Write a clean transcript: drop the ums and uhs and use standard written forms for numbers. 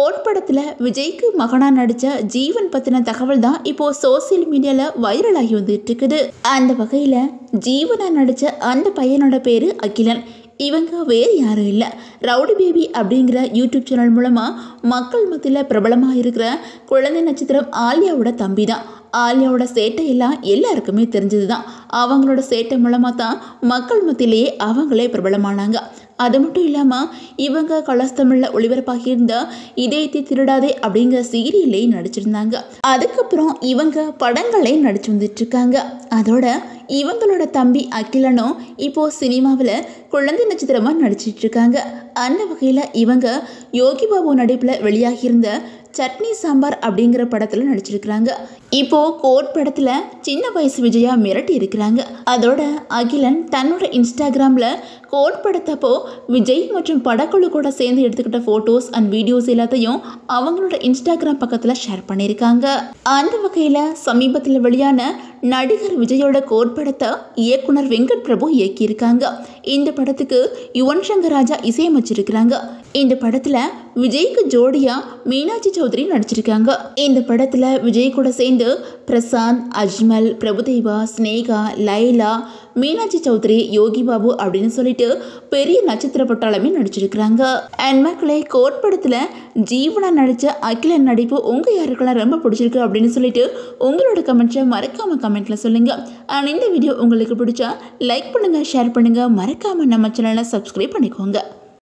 Code படத்தில் விஜய்க்கு மகனா நடித்த ஜீவன் பற்றின தகவல் தான் இப்போ சோசியல் மீடியாவில் வைரலாகி வந்துட்டு இருக்குது. அந்த வகையில் ஜீவனா நடித்த அந்த பையனோட பேர் அகிலன். இவங்க வேறு யாரும் இல்லை, ரவுடி பேபி அப்படிங்கிற யூடியூப் சேனல் மூலமாக மக்கள் மத்தியில் பிரபலமாக இருக்கிற குழந்தை நட்சத்திரம் ஆலியாவோட தம்பி தான். ஆலியாவோட சேட்டை எல்லாம் எல்லாருக்குமே தெரிஞ்சது தான். அவங்களோட சேட்டை மூலமாக தான் மக்கள் மத்தியிலேயே அவங்களே பிரபலமானாங்க. அது மட்டும் இல்லாமல் இவங்க கலர்ஸ் தமிழில் ஒளிபரப்பாகியிருந்த இதயத்தை திருடாதே அப்படிங்கிற சீரியல்லே நடிச்சிருந்தாங்க. அதுக்கப்புறம் இவங்க படங்களே நடிச்சு வந்துட்டுருக்காங்க. அதோட இவங்களோட தம்பி அகிலனும் இப்போது சினிமாவில் குழந்தை நட்சத்திரமாக நடிச்சிட்ருக்காங்க. அந்த வகையில் இவங்க யோகி பாபு நடிப்பில் வெளியாகியிருந்த சட்னி சாம்பார் அப்படிங்கிற படத்தில் நடிச்சிருக்கிறாங்க. இப்போது கோட் படத்தில் சின்ன வயசு விஜயா மிரட்டி இருக்கிறாங்க. அதோட அகிலன் தன்னோட இன்ஸ்டாகிராமில் கோட் படத்தப்போ விஜய் மற்றும் படக்குழு கூட சேர்ந்து எடுத்துக்கிட்ட ஃபோட்டோஸ் அண்ட் வீடியோஸ் எல்லாத்தையும் அவங்களோட இன்ஸ்டாகிராம் பக்கத்தில் ஷேர் பண்ணியிருக்காங்க. அந்த வகையில் சமீபத்தில் வெளியான நடிகர் விஜயோட கோட் படத்தை இயக்குனர் வெங்கட் பிரபு இயக்கியிருக்காங்க. இந்த படத்துக்கு யுவன் சங்கர் ராஜா இசையமைச்சிருக்கிறாங்க. இந்த படத்தில் விஜய்க்கு ஜோடியாக மீனாட்சி சௌத்ரி நடிச்சிருக்காங்க. இந்த படத்தில் விஜய் கூட சேர்ந்து பிரசாந்த், அஜ்மல், பிரபுதேவா, ஸ்னேகா, லைலா, மீனாட்சி சௌத்ரி, யோகி பாபு அப்படின்னு சொல்லிட்டு பெரிய நட்சத்திர பட்டாளமே நடிச்சிருக்கிறாங்க. அண்ட் மக்களே, கோட் படத்தில் ஜீவனா நடித்த அகிலன் நடிப்பு உங்கள் யாருக்கெல்லாம் ரொம்ப பிடிச்சிருக்கு அப்படின்னு சொல்லிட்டு உங்களோட கமெண்ட்ஸை மறக்காமல் கமெண்ட்டில் சொல்லுங்கள். அண்ட் இந்த வீடியோ உங்களுக்கு பிடிச்சா லைக் பண்ணுங்கள், ஷேர் பண்ணுங்கள், மறக்காமல் நம்ம சேனலை சப்ஸ்கிரைப் பண்ணிக்கோங்க.